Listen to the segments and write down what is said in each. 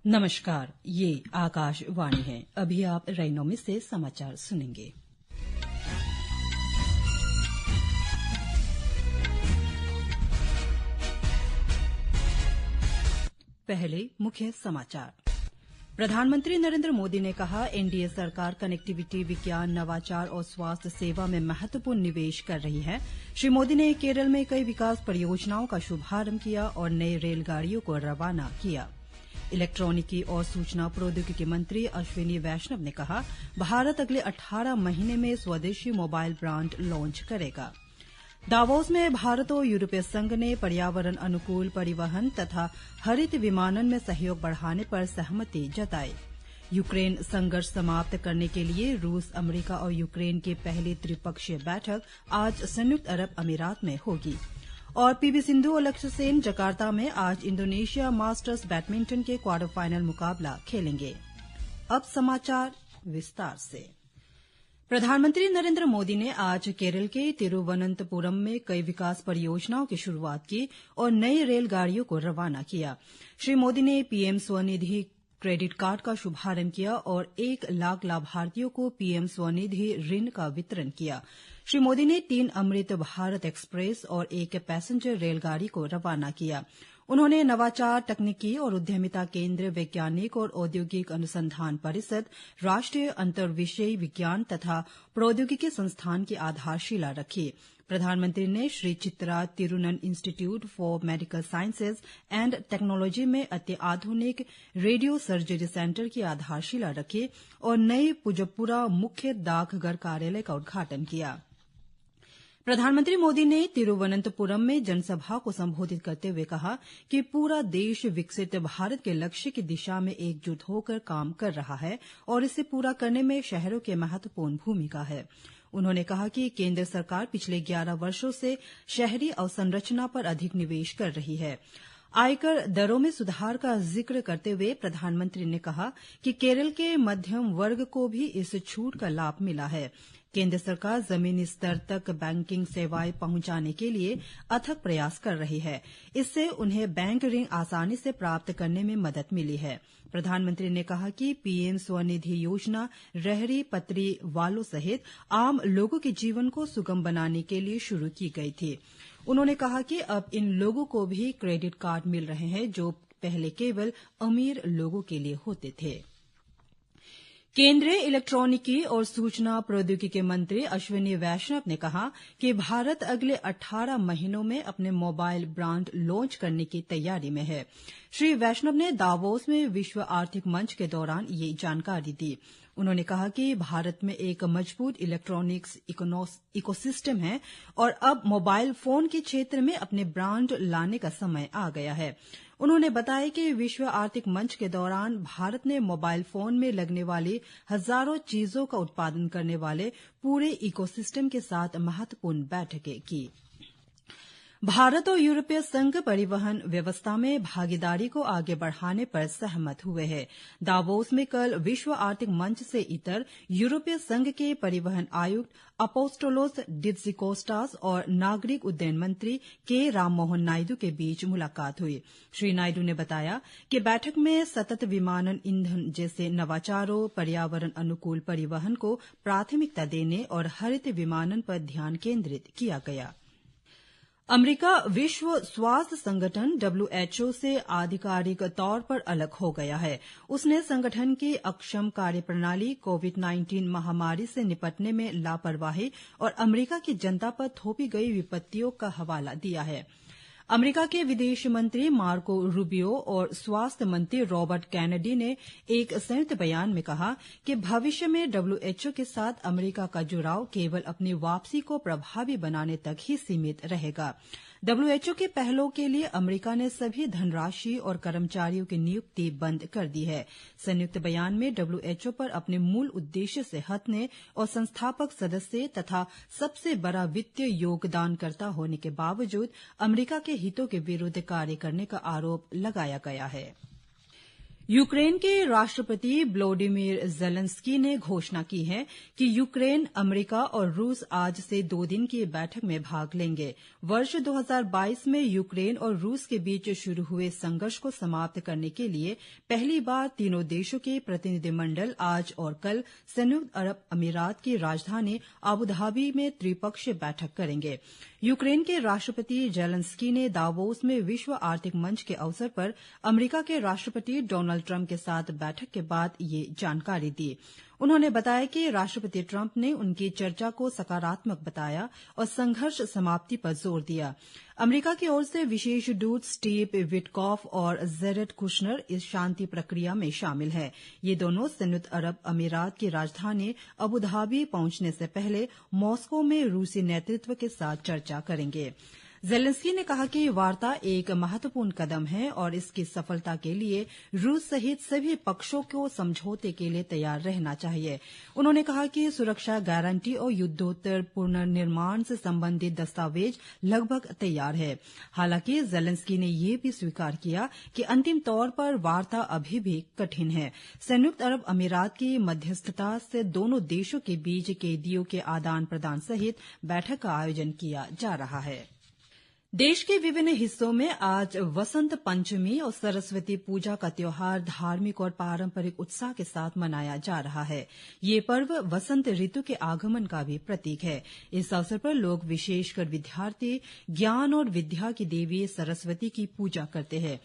नमस्कार, ये आकाशवाणी है। अभी आप रैनोमी से समाचार सुनेंगे। पहले मुख्य समाचार। प्रधानमंत्री नरेंद्र मोदी ने कहा, एनडीए सरकार कनेक्टिविटी, विज्ञान, नवाचार और स्वास्थ्य सेवा में महत्वपूर्ण निवेश कर रही है। श्री मोदी ने केरल में कई विकास परियोजनाओं का शुभारंभ किया और नई रेलगाड़ियों को रवाना किया। इलेक्ट्रॉनिकी और सूचना प्रौद्योगिकी मंत्री अश्विनी वैष्णव ने कहा, भारत अगले 18 महीने में स्वदेशी मोबाइल ब्रांड लॉन्च करेगा। दावोस में भारत और यूरोपीय संघ ने पर्यावरण अनुकूल परिवहन तथा हरित विमानन में सहयोग बढ़ाने पर सहमति जताई। यूक्रेन संघर्ष समाप्त करने के लिए रूस, अमेरिका और यूक्रेन की पहली त्रिपक्षीय बैठक आज संयुक्त अरब अमीरात में होगी। और पीवी सिंधु और लक्ष्य सेन जकार्ता में आज इंडोनेशिया मास्टर्स बैडमिंटन के क्वार्टर फाइनल मुकाबला खेलेंगे। अब समाचार विस्तार से। प्रधानमंत्री नरेंद्र मोदी ने आज केरल के तिरुवनंतपुरम में कई विकास परियोजनाओं की शुरुआत की और नई रेलगाड़ियों को रवाना किया। श्री मोदी ने पीएम स्वनिधि क्रेडिट कार्ड का शुभारंभ किया और 1 लाख लाभार्थियों को पीएम स्वनिधि ऋण का वितरण किया। श्री मोदी ने 3 अमृत भारत एक्सप्रेस और 1 पैसेंजर रेलगाड़ी को रवाना किया। उन्होंने नवाचार, तकनीकी और उद्यमिता केंद्र, वैज्ञानिक और औद्योगिक अनुसंधान परिषद, राष्ट्रीय अंतर्विषयी विज्ञान तथा प्रौद्योगिकी संस्थान की आधारशिला रखी। प्रधानमंत्री ने Shri Chitra Tirunal institute for medical sciences and technology में अत्याधुनिक रेडियो सर्जरी सेंटर की आधारशिला रखी और नई पुजपुरा मुख्य डाकघर कार्यालय का उद्घाटन किया। प्रधानमंत्री मोदी ने तिरुवनंतपुरम में जनसभा को संबोधित करते हुए कहा कि पूरा देश विकसित भारत के लक्ष्य की दिशा में एकजुट होकर काम कर रहा है और इसे पूरा करने में शहरों की महत्वपूर्ण भूमिका है। उन्होंने कहा कि केंद्र सरकार पिछले 11 वर्षों से शहरी अवसंरचना पर अधिक निवेश कर रही है। आयकर दरों में सुधार का जिक्र करते हुए प्रधानमंत्री ने कहा कि केरल के मध्यम वर्ग को भी इस छूट का लाभ मिला है। केंद्र सरकार जमीनी स्तर तक बैंकिंग सेवाएं पहुंचाने के लिए अथक प्रयास कर रही है। इससे उन्हें बैंक ऋण आसानी से प्राप्त करने में मदद मिली है। प्रधानमंत्री ने कहा कि पीएम स्वनिधि योजना रेहड़ी पटरी वालों सहित आम लोगों के जीवन को सुगम बनाने के लिए शुरू की गई थी। उन्होंने कहा कि अब इन लोगों को भी क्रेडिट कार्ड मिल रहे हैं जो पहले केवल अमीर लोगों के लिए होते थे। केंद्रीय इलेक्ट्रॉनिकी और सूचना प्रौद्योगिकी मंत्री अश्विनी वैष्णव ने कहा कि भारत अगले 18 महीनों में अपने मोबाइल ब्रांड लॉन्च करने की तैयारी में है। श्री वैष्णव ने दावोस में विश्व आर्थिक मंच के दौरान ये जानकारी दी। उन्होंने कहा कि भारत में एक मजबूत इलेक्ट्रॉनिक्स इकोसिस्टम है और अब मोबाइल फोन के क्षेत्र में अपने ब्रांड लाने का समय आ गया है। उन्होंने बताया कि विश्व आर्थिक मंच के दौरान भारत ने मोबाइल फोन में लगने वाली हजारों चीजों का उत्पादन करने वाले पूरे इकोसिस्टम के साथ महत्वपूर्ण बैठकें की। भारत और यूरोपीय संघ परिवहन व्यवस्था में भागीदारी को आगे बढ़ाने पर सहमत हुए हैं। दावोस में कल विश्व आर्थिक मंच से इतर यूरोपीय संघ के परिवहन आयुक्त अपोस्टोलोस डित्सिकोस्टास और नागरिक उड्डयन मंत्री के राममोहन नायडू के बीच मुलाकात हुई। श्री नायडू ने बताया कि बैठक में सतत विमानन ईंधन जैसे नवाचारों, पर्यावरण अनुकूल परिवहन को प्राथमिकता देने और हरित विमानन पर ध्यान केंद्रित किया गया। अमेरिका विश्व स्वास्थ्य संगठन WHO से आधिकारिक तौर पर अलग हो गया है। उसने संगठन की अक्षम कार्यप्रणाली, कोविड-19 महामारी से निपटने में लापरवाही और अमेरिका की जनता पर थोपी गई विपत्तियों का हवाला दिया है। अमेरिका के विदेश मंत्री मार्को रूबियो और स्वास्थ्य मंत्री रॉबर्ट कैनेडी ने एक संयुक्त बयान में कहा कि भविष्य में WHO के साथ अमेरिका का जुड़ाव केवल अपनी वापसी को प्रभावी बनाने तक ही सीमित रहेगा। WHO के पहलों के लिए अमेरिका ने सभी धनराशि और कर्मचारियों की नियुक्ति बंद कर दी है। संयुक्त बयान में WHO पर अपने मूल उद्देश्य से हटने और संस्थापक सदस्य तथा सबसे बड़ा वित्तीय योगदानकर्ता होने के बावजूद अमेरिका के हितों के विरुद्ध कार्य करने का आरोप लगाया गया है। यूक्रेन के राष्ट्रपति व्लोदिमीर जेलेंस्की ने घोषणा की है कि यूक्रेन, अमेरिका और रूस आज से 2 दिन की बैठक में भाग लेंगे। वर्ष 2022 में यूक्रेन और रूस के बीच शुरू हुए संघर्ष को समाप्त करने के लिए पहली बार तीनों देशों के प्रतिनिधिमंडल आज और कल संयुक्त अरब अमीरात की राजधानी अबुधाबी में त्रिपक्षीय बैठक करेंगे। यूक्रेन के राष्ट्रपति जेलेंस्की ने दावोस में विश्व आर्थिक मंच के अवसर पर अमेरिका के राष्ट्रपति डोनाल्ड ट्रंप के साथ बैठक के बाद ये जानकारी दी। उन्होंने बताया कि राष्ट्रपति ट्रंप ने उनकी चर्चा को सकारात्मक बताया और संघर्ष समाप्ति पर जोर दिया। अमेरिका की ओर से विशेष दूत स्टीव विटकॉफ और जेरेड कुशनर इस शांति प्रक्रिया में शामिल हैं। ये दोनों संयुक्त अरब अमीरात की राजधानी अबुधाबी पहुंचने से पहले मॉस्को में रूसी नेतृत्व के साथ चर्चा करेंगे। जेलेंस्की ने कहा कि वार्ता एक महत्वपूर्ण कदम है और इसकी सफलता के लिए रूस सहित सभी पक्षों को समझौते के लिए तैयार रहना चाहिए। उन्होंने कहा कि सुरक्षा गारंटी और युद्धोत्तर पुनर्निर्माण से संबंधित दस्तावेज लगभग तैयार है। हालांकि जेलेंस्की ने यह भी स्वीकार किया कि अंतिम तौर पर वार्ता अभी भी कठिन है। संयुक्त अरब अमीरात की मध्यस्थता से दोनों देशों के बीच कैदियों के आदान प्रदान सहित बैठक का आयोजन किया जा रहा है। देश के विभिन्न हिस्सों में आज वसंत पंचमी और सरस्वती पूजा का त्योहार धार्मिक और पारंपरिक उत्साह के साथ मनाया जा रहा है। ये पर्व वसंत ऋतु के आगमन का भी प्रतीक है। इस अवसर पर लोग, विशेषकर विद्यार्थी, ज्ञान और विद्या की देवी सरस्वती की पूजा करते हैं।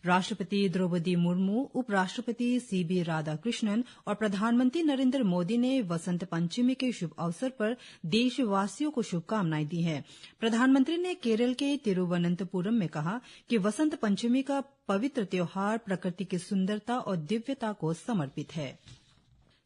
राष्ट्रपति द्रौपदी मुर्मू, उपराष्ट्रपति सीबी राधाकृष्णन और प्रधानमंत्री नरेंद्र मोदी ने वसंत पंचमी के शुभ अवसर पर देशवासियों को शुभकामनाएं दी हैं। प्रधानमंत्री ने केरल के तिरुवनंतपुरम में कहा कि वसंत पंचमी का पवित्र त्योहार प्रकृति की सुंदरता और दिव्यता को समर्पित है।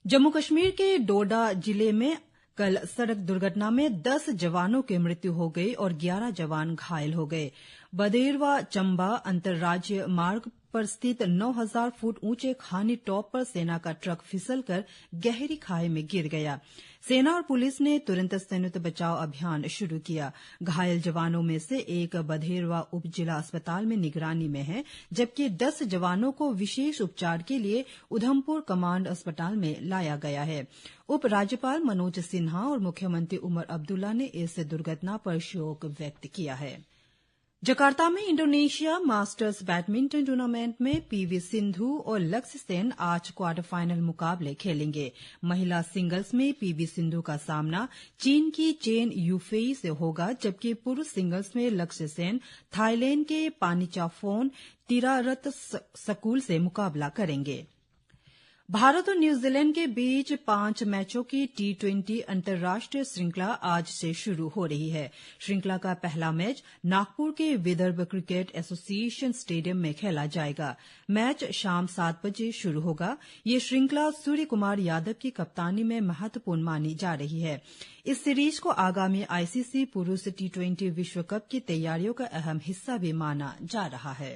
जम्मू कश्मीर के डोडा जिले में कल सड़क दुर्घटना में 10 जवानों की मृत्यु हो गई और 11 जवान घायल हो गए। बदेरवा चंबा अंतर्राज्यीय मार्ग पर स्थित 9000 फुट ऊंचे खानी टॉप पर सेना का ट्रक फिसलकर गहरी खाई में गिर गया। सेना और पुलिस ने तुरंत संयुक्त बचाव अभियान शुरू किया। घायल जवानों में से एक बधेरवा उप जिला अस्पताल में निगरानी में है, जबकि 10 जवानों को विशेष उपचार के लिए उधमपुर कमांड अस्पताल में लाया गया है। उप राज्यपाल मनोज सिन्हा और मुख्यमंत्री उमर अब्दुल्ला ने इस दुर्घटना पर शोक व्यक्त किया है। जकार्ता में इंडोनेशिया मास्टर्स बैडमिंटन टूर्नामेंट में पीवी सिंधु और लक्ष्य सेन आज क्वार्टर फाइनल मुकाबले खेलेंगे। महिला सिंगल्स में पीवी सिंधु का सामना चीन की चेन यूफेई से होगा, जबकि पुरुष सिंगल्स में लक्ष्य सेन थाईलैंड के पानिचाफोन तिरारत सकूल से मुकाबला करेंगे। भारत और न्यूजीलैंड के बीच 5 मैचों की T20 अंतर्राष्ट्रीय श्रृंखला आज से शुरू हो रही है। श्रृंखला का पहला मैच नागपुर के विदर्भ क्रिकेट एसोसिएशन स्टेडियम में खेला जाएगा। मैच शाम 7 बजे शुरू होगा। ये श्रृंखला सूर्य कुमार यादव की कप्तानी में महत्वपूर्ण मानी जा रही है। इस सीरीज को आगामी आईसीसी पुरुष T20 विश्व कप की तैयारियों का अहम हिस्सा भी माना जा रहा है।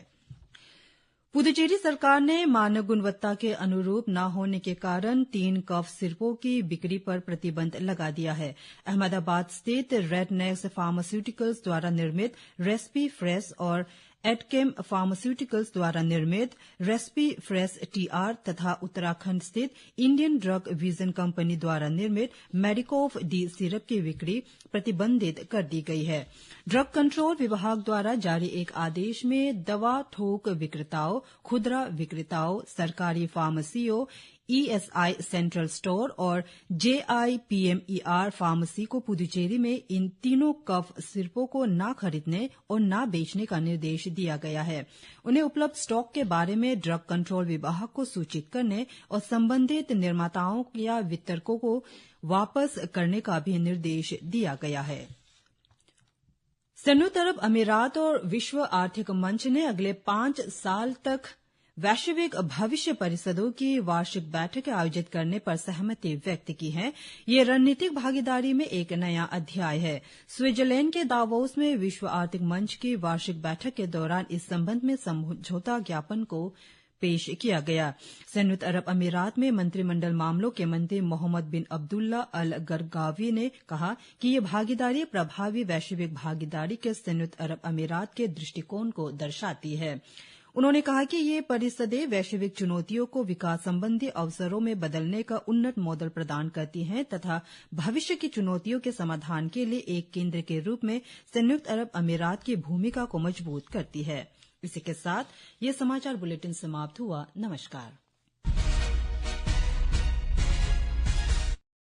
पुदुचेरी सरकार ने मानक गुणवत्ता के अनुरूप न होने के कारण 3 कफ सिरपों की बिक्री पर प्रतिबंध लगा दिया है। अहमदाबाद स्थित रेडनेक्स फार्मास्यूटिकल्स द्वारा निर्मित रेस्पी फ्रेश और एडकेम फार्मास्यूटिकल्स द्वारा निर्मित रेस्पी फ्रेश टीआर तथा उत्तराखंड स्थित इंडियन ड्रग विजन कंपनी द्वारा निर्मित मेडिकोव डी सिरप की बिक्री प्रतिबंधित कर दी गई है। ड्रग कंट्रोल विभाग द्वारा जारी एक आदेश में दवा थोक विक्रेताओं, खुदरा विक्रेताओं, सरकारी फार्मेसियों, ईएसआई सेंट्रल स्टोर और जेआईपीएमईआर फार्मेसी को पुदुचेरी में इन तीनों कफ सिरपों को न खरीदने और न बेचने का निर्देश दिया गया है। उन्हें उपलब्ध स्टॉक के बारे में ड्रग कंट्रोल विभाग को सूचित करने और संबंधित निर्माताओं या वितरकों को वापस करने का भी निर्देश दिया गया है। संयुक्त अरब अमीरात और विश्व आर्थिक मंच ने अगले 5 साल तक वैश्विक भविष्य परिषदों की वार्षिक बैठक आयोजित करने पर सहमति व्यक्त की है। ये रणनीतिक भागीदारी में एक नया अध्याय है। स्विट्जरलैंड के दावोस में विश्व आर्थिक मंच की वार्षिक बैठक के दौरान इस संबंध में समझौता ज्ञापन को पेश किया गया। संयुक्त अरब अमीरात में मंत्रिमंडल मामलों के मंत्री मोहम्मद बिन अब्दुल्ला अल गरगावी ने कहा कि ये भागीदारी प्रभावी वैश्विक भागीदारी के संयुक्त अरब अमीरात के दृष्टिकोण को दर्शाती है। उन्होंने कहा कि ये परिषदें वैश्विक चुनौतियों को विकास संबंधी अवसरों में बदलने का उन्नत मॉडल प्रदान करती हैं तथा भविष्य की चुनौतियों के समाधान के लिए एक केंद्र के रूप में संयुक्त अरब अमीरात की भूमिका को मजबूत करती है। इसी के साथ ये समाचार बुलेटिन समाप्त हुआ। नमस्कार।